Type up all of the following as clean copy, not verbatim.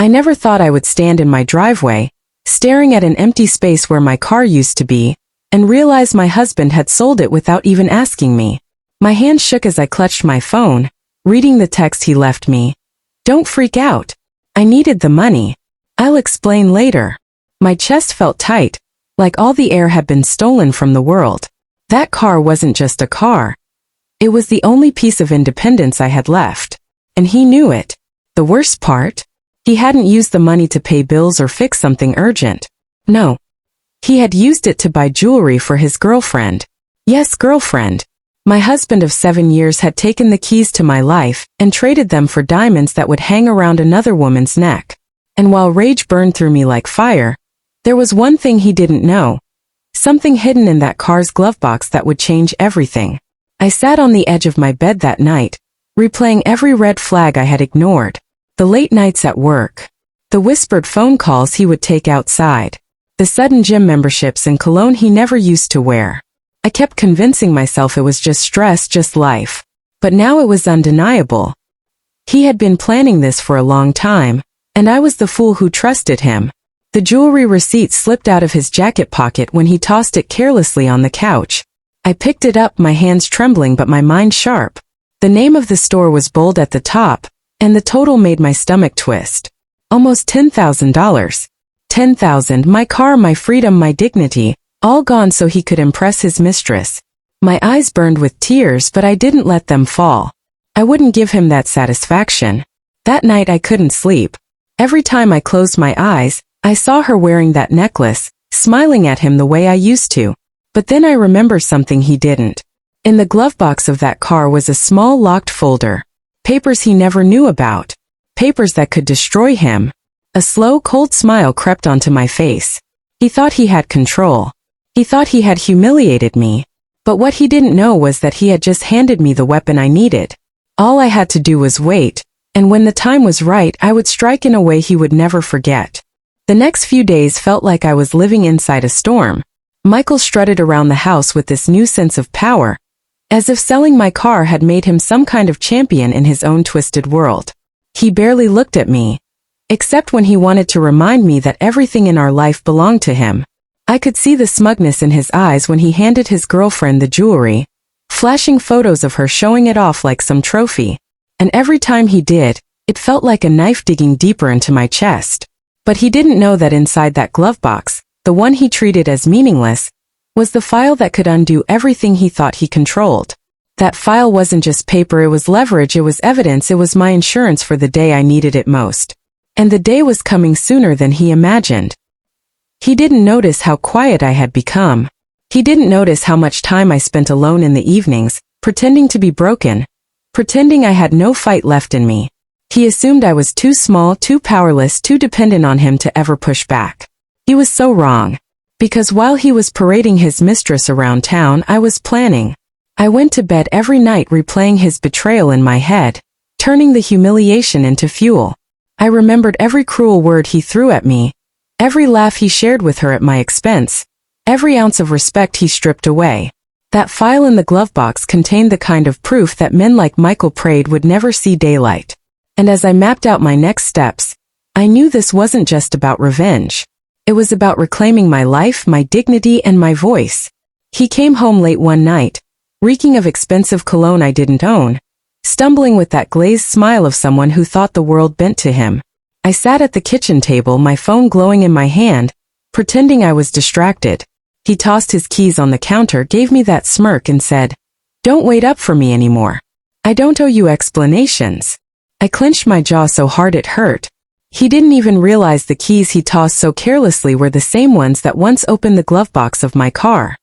I never thought I would stand in my driveway, staring at an empty space where my car used to be, and realize my husband had sold it without even asking me. My hand shook as I clutched my phone, reading the text he left me. "Don't freak out. I needed the money. I'll explain later." My chest felt tight, like all the air had been stolen from the world. That car wasn't just a car. It was the only piece of independence I had left. And he knew it. The worst part? He hadn't used the money to pay bills or fix something urgent. No. He had used it to buy jewelry for his girlfriend. Yes, girlfriend. My husband of 7 years had taken the keys to my life and traded them for diamonds that would hang around another woman's neck. And while rage burned through me like fire, there was one thing he didn't know. Something hidden in that car's glove box that would change everything. I sat on the edge of my bed that night, replaying every red flag I had ignored. The late nights at work. The whispered phone calls he would take outside. The sudden gym memberships and cologne he never used to wear. I kept convincing myself it was just stress, just life. But now it was undeniable. He had been planning this for a long time, and I was the fool who trusted him. The jewelry receipt slipped out of his jacket pocket when he tossed it carelessly on the couch. I picked it up, my hands trembling but my mind sharp. The name of the store was bold at the top, and the total made my stomach twist. Almost $10,000. $10,000, my car, my freedom, my dignity, all gone so he could impress his mistress. My eyes burned with tears, but I didn't let them fall. I wouldn't give him that satisfaction. That night I couldn't sleep. Every time I closed my eyes, I saw her wearing that necklace, smiling at him the way I used to. But then I remembered something he didn't. In the glove box of that car was a small locked folder. Papers he never knew about. Papers that could destroy him. A slow, cold smile crept onto my face. He thought he had control. He thought he had humiliated me. But what he didn't know was that he had just handed me the weapon I needed. All I had to do was wait, and when the time was right, I would strike in a way he would never forget. The next few days felt like I was living inside a storm. Michael strutted around the house with this new sense of power, as if selling my car had made him some kind of champion in his own twisted world. He barely looked at me, except when he wanted to remind me that everything in our life belonged to him. I could see the smugness in his eyes when he handed his girlfriend the jewelry, flashing photos of her showing it off like some trophy. And every time he did, it felt like a knife digging deeper into my chest. But he didn't know that inside that glove box, the one he treated as meaningless, was the file that could undo everything he thought he controlled. That file wasn't just paper, it was leverage, it was evidence, it was my insurance for the day I needed it most. And the day was coming sooner than he imagined. He didn't notice how quiet I had become. He didn't notice how much time I spent alone in the evenings, pretending to be broken, pretending I had no fight left in me. He assumed I was too small, too powerless, too dependent on him to ever push back. He was so wrong. Because while he was parading his mistress around town, I was planning. I went to bed every night replaying his betrayal in my head, turning the humiliation into fuel. I remembered every cruel word he threw at me, every laugh he shared with her at my expense, every ounce of respect he stripped away. That file in the glove box contained the kind of proof that men like Michael prayed would never see daylight. And as I mapped out my next steps, I knew this wasn't just about revenge. It was about reclaiming my life, my dignity, and my voice. He came home late one night, reeking of expensive cologne I didn't own, stumbling with that glazed smile of someone who thought the world bent to him. I sat at the kitchen table, my phone glowing in my hand, pretending I was distracted. He tossed his keys on the counter, gave me that smirk, and said, "Don't wait up for me anymore. I don't owe you explanations." I clenched my jaw so hard it hurt. He didn't even realize the keys he tossed so carelessly were the same ones that once opened the glove box of my car.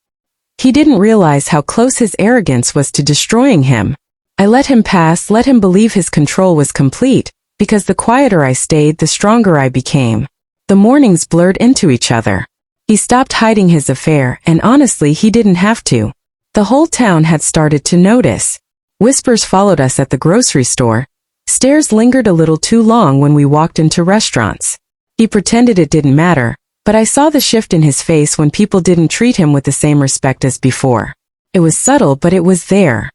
He didn't realize how close his arrogance was to destroying him. I let him pass, let him believe his control was complete, because the quieter I stayed, the stronger I became. The mornings blurred into each other. He stopped hiding his affair, and honestly, he didn't have to. The whole town had started to notice. Whispers followed us at the grocery store. Stares lingered a little too long when we walked into restaurants. He pretended it didn't matter, but I saw the shift in his face when people didn't treat him with the same respect as before. It was subtle, but it was there.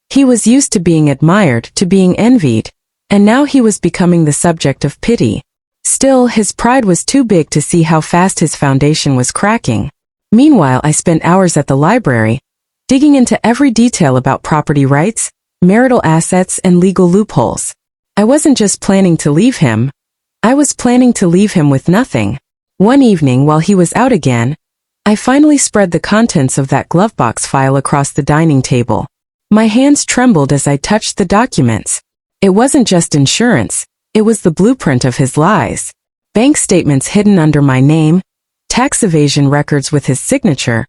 He was used to being admired, to being envied, and now he was becoming the subject of pity. Still, his pride was too big to see how fast his foundation was cracking. Meanwhile, I spent hours at the library, digging into every detail about property rights, marital assets, and legal loopholes. I wasn't just planning to leave him. I was planning to leave him with nothing. One evening, while he was out again, I finally spread the contents of that Glovebox file across the dining table. My hands trembled as I touched the documents. It wasn't just insurance, it was the blueprint of his lies. Bank statements hidden under my name, tax evasion records with his signature,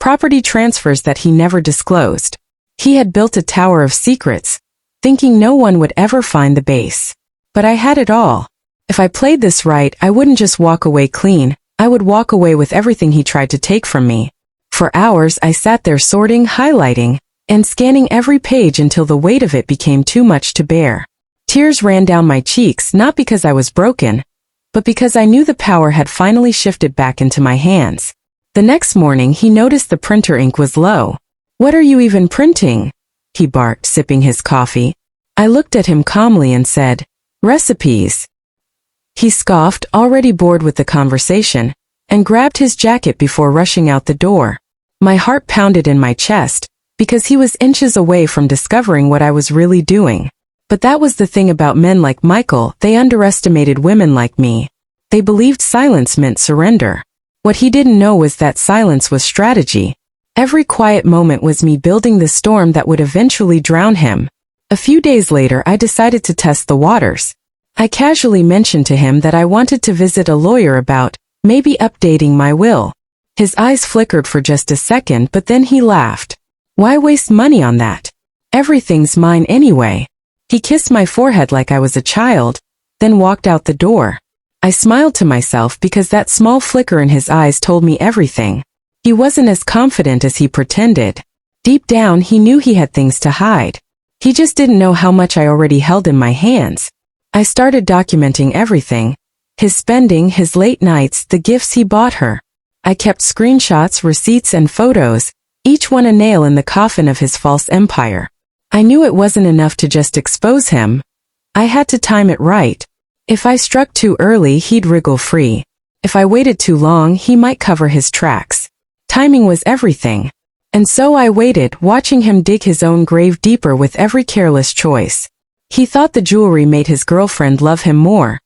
property transfers that he never disclosed. He had built a tower of secrets, thinking no one would ever find the base. But I had it all. If I played this right, I wouldn't just walk away clean, I would walk away with everything he tried to take from me. For hours, I sat there sorting, highlighting, and scanning every page until the weight of it became too much to bear. Tears ran down my cheeks, not because I was broken, but because I knew the power had finally shifted back into my hands. The next morning, he noticed the printer ink was low. "What are you even printing?" he barked, sipping his coffee. I looked at him calmly and said, "Recipes." He scoffed, already bored with the conversation, and grabbed his jacket before rushing out the door. My heart pounded in my chest, because he was inches away from discovering what I was really doing. But that was the thing about men like Michael, they underestimated women like me. They believed silence meant surrender. What he didn't know was that silence was strategy. Every quiet moment was me building the storm that would eventually drown him. A few days later, I decided to test the waters. I casually mentioned to him that I wanted to visit a lawyer about maybe updating my will. His eyes flickered for just a second, but then he laughed. "Why waste money on that? Everything's mine anyway." He kissed my forehead like I was a child, then walked out the door. I smiled to myself because that small flicker in his eyes told me everything. He wasn't as confident as he pretended. Deep down, he knew he had things to hide. He just didn't know how much I already held in my hands. I started documenting everything. His spending, his late nights, the gifts he bought her. I kept screenshots, receipts, and photos, each one a nail in the coffin of his false empire. I knew it wasn't enough to just expose him. I had to time it right. If I struck too early, he'd wriggle free. If I waited too long, he might cover his tracks. Timing was everything. And so I waited, watching him dig his own grave deeper with every careless choice. He thought the jewelry made his girlfriend love him more.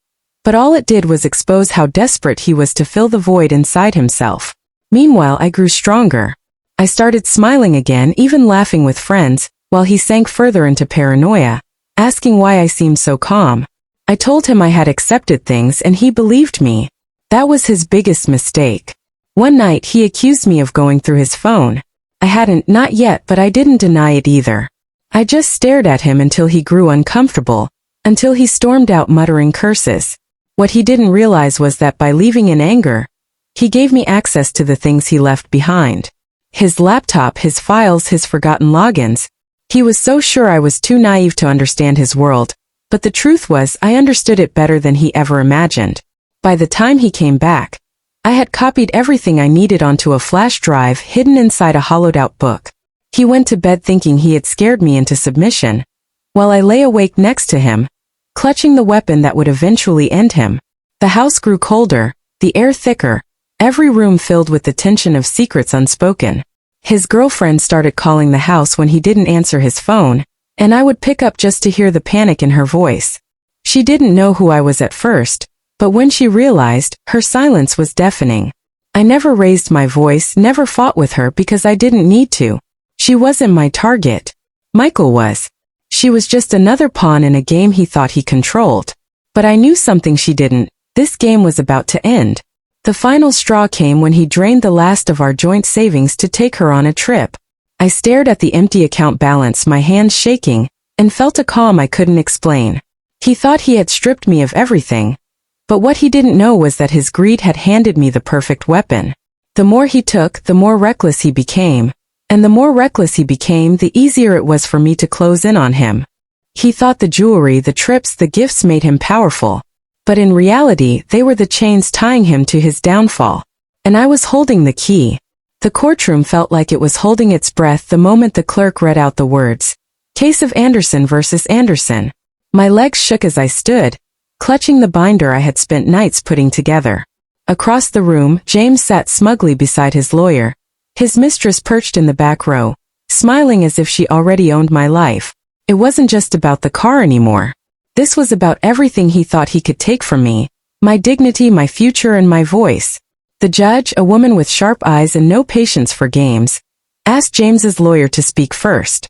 But all it did was expose how desperate he was to fill the void inside himself. Meanwhile, I grew stronger. I started smiling again, even laughing with friends, while he sank further into paranoia, asking why I seemed so calm. I told him I had accepted things and he believed me. That was his biggest mistake. One night he accused me of going through his phone. I hadn't, not yet, but I didn't deny it either. I just stared at him until he grew uncomfortable, until he stormed out muttering curses. What he didn't realize was that by leaving in anger, he gave me access to the things he left behind. His laptop, his files, his forgotten logins. He was so sure I was too naive to understand his world, but the truth was I understood it better than he ever imagined. By the time he came back, I had copied everything I needed onto a flash drive hidden inside a hollowed-out book. He went to bed thinking he had scared me into submission, while I lay awake next to him, clutching the weapon that would eventually end him. The house grew colder, the air thicker, every room filled with the tension of secrets unspoken. His girlfriend started calling the house when he didn't answer his phone, and I would pick up just to hear the panic in her voice. She didn't know who I was at first, but when she realized, her silence was deafening. I never raised my voice, never fought with her because I didn't need to. She wasn't my target. Michael was. She was just another pawn in a game he thought he controlled. But I knew something she didn't. This game was about to end. The final straw came when he drained the last of our joint savings to take her on a trip. I stared at the empty account balance, my hands shaking, and felt a calm I couldn't explain. He thought he had stripped me of everything. But what he didn't know was that his greed had handed me the perfect weapon. The more he took, the more reckless he became. And the more reckless he became, the easier it was for me to close in on him. He thought the jewelry, the trips, the gifts made him powerful. But in reality, they were the chains tying him to his downfall. And I was holding the key. The courtroom felt like it was holding its breath the moment the clerk read out the words, "Case of Anderson versus Anderson." My legs shook as I stood, clutching the binder I had spent nights putting together. Across the room, James sat smugly beside his lawyer, his mistress perched in the back row, smiling as if she already owned my life. It wasn't just about the car anymore. This was about everything he thought he could take from me, my dignity, my future, and my voice. The judge, a woman with sharp eyes and no patience for games, asked James's lawyer to speak first.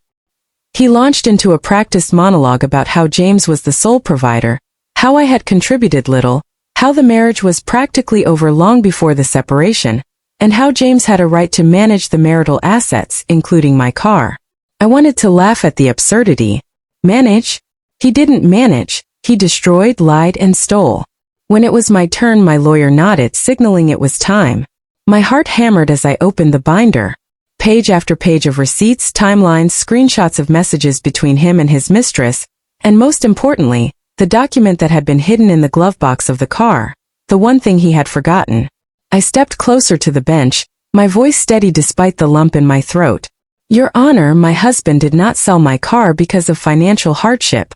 He launched into a practiced monologue about how James was the sole provider, how I had contributed little, how the marriage was practically over long before the separation, and how James had a right to manage the marital assets, including my car. I wanted to laugh at the absurdity. Manage? He didn't manage, he destroyed, lied, and stole. When it was my turn, my lawyer nodded, signaling it was time. My heart hammered as I opened the binder. Page after page of receipts, timelines, screenshots of messages between him and his mistress, and most importantly, the document that had been hidden in the glove box of the car, the one thing he had forgotten. I stepped closer to the bench, my voice steady despite the lump in my throat. Your Honor, my husband did not sell my car because of financial hardship.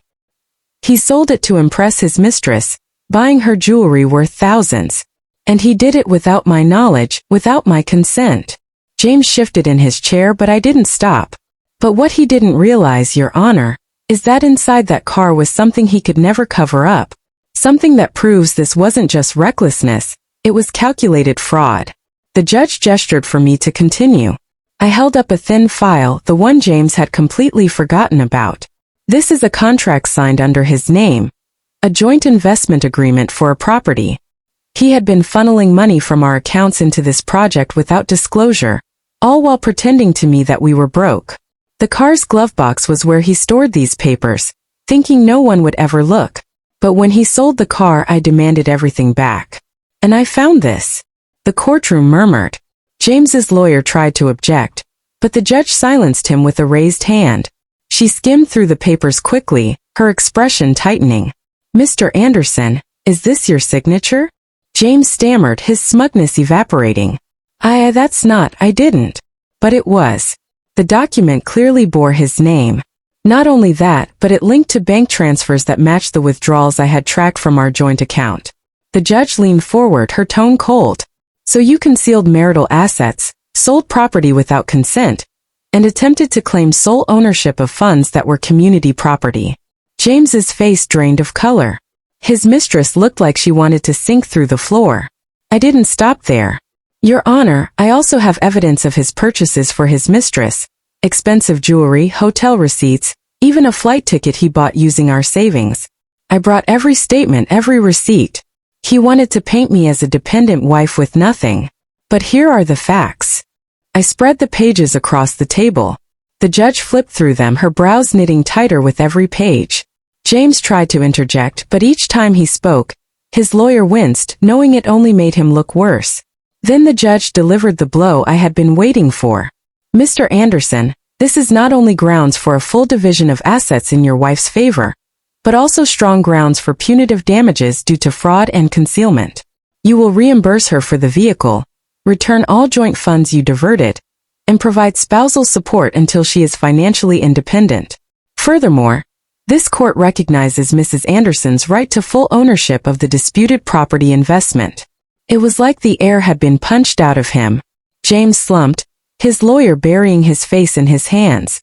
He sold it to impress his mistress, buying her jewelry worth thousands. And he did it without my knowledge, without my consent. James shifted in his chair, but I didn't stop. But what he didn't realize, Your Honor, is that inside that car was something he could never cover up. Something that proves this wasn't just recklessness, it was calculated fraud. The judge gestured for me to continue. I held up a thin file, the one James had completely forgotten about. This is a contract signed under his name, a joint investment agreement for a property. He had been funneling money from our accounts into this project without disclosure, all while pretending to me that we were broke. The car's glove box was where he stored these papers, thinking no one would ever look. But when he sold the car, I demanded everything back. And I found this. The courtroom murmured. James's lawyer tried to object, but the judge silenced him with a raised hand. She skimmed through the papers quickly, her expression tightening. Mr. Anderson, is this your signature? James stammered, his smugness evaporating. That's not, I didn't. But it was. The document clearly bore his name. Not only that, but it linked to bank transfers that matched the withdrawals I had tracked from our joint account. The judge leaned forward, her tone cold. So you concealed marital assets, sold property without consent, and attempted to claim sole ownership of funds that were community property. James's face drained of color. His mistress looked like she wanted to sink through the floor. I didn't stop there. Your Honor, I also have evidence of his purchases for his mistress, expensive jewelry, hotel receipts, even a flight ticket he bought using our savings. I brought every statement, every receipt. He wanted to paint me as a dependent wife with nothing. But here are the facts. I spread the pages across the table. The judge flipped through them, her brows knitting tighter with every page. James tried to interject, but each time he spoke, his lawyer winced, knowing it only made him look worse. Then the judge delivered the blow I had been waiting for. Mr. Anderson, this is not only grounds for a full division of assets in your wife's favor, but also strong grounds for punitive damages due to fraud and concealment. You will reimburse her for the vehicle, return all joint funds you diverted, and provide spousal support until she is financially independent. Furthermore, this court recognizes Mrs. Anderson's right to full ownership of the disputed property investment. It was like the air had been punched out of him. James slumped, his lawyer burying his face in his hands.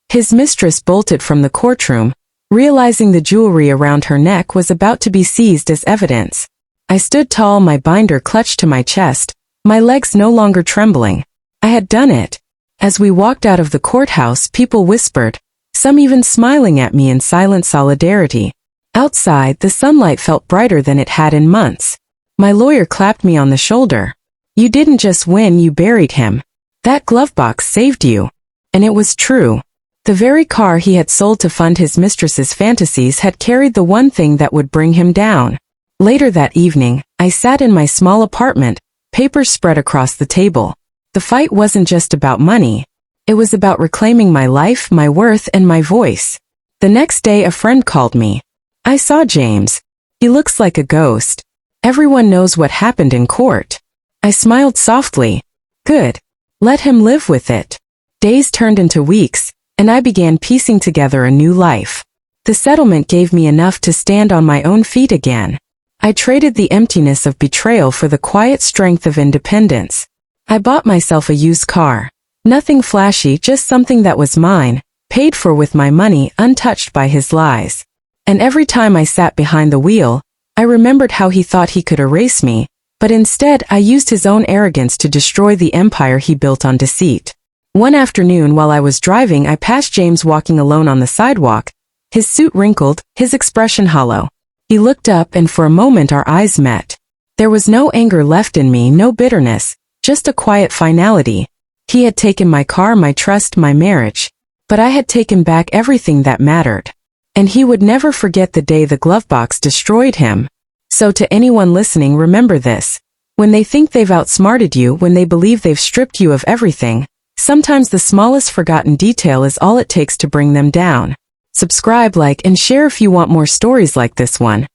His mistress bolted from the courtroom, realizing the jewelry around her neck was about to be seized as evidence. I stood tall, my binder clutched to my chest, my legs no longer trembling. I had done it. As we walked out of the courthouse, people whispered, some even smiling at me in silent solidarity. Outside, the sunlight felt brighter than it had in months. My lawyer clapped me on the shoulder. You didn't just win, you buried him. That glove box saved you. And it was true. The very car he had sold to fund his mistress's fantasies had carried the one thing that would bring him down. Later that evening, I sat in my small apartment, papers spread across the table. The fight wasn't just about money. It was about reclaiming my life, my worth, and my voice. The next day a friend called me. I saw James. He looks like a ghost. Everyone knows what happened in court. I smiled softly. Good. Let him live with it. Days turned into weeks, and I began piecing together a new life. The settlement gave me enough to stand on my own feet again. I traded the emptiness of betrayal for the quiet strength of independence. I bought myself a used car. Nothing flashy, just something that was mine, paid for with my money, untouched by his lies. And every time I sat behind the wheel, I remembered how he thought he could erase me, but instead I used his own arrogance to destroy the empire he built on deceit. One afternoon while I was driving, I passed James walking alone on the sidewalk, his suit wrinkled, his expression hollow. He looked up and for a moment our eyes met. There was no anger left in me, no bitterness, just a quiet finality. He had taken my car, my trust, my marriage. But I had taken back everything that mattered. And he would never forget the day the Glovebox destroyed him. So to anyone listening, remember this. When they think they've outsmarted you, when they believe they've stripped you of everything, sometimes the smallest forgotten detail is all it takes to bring them down. Subscribe, like, and share if you want more stories like this one.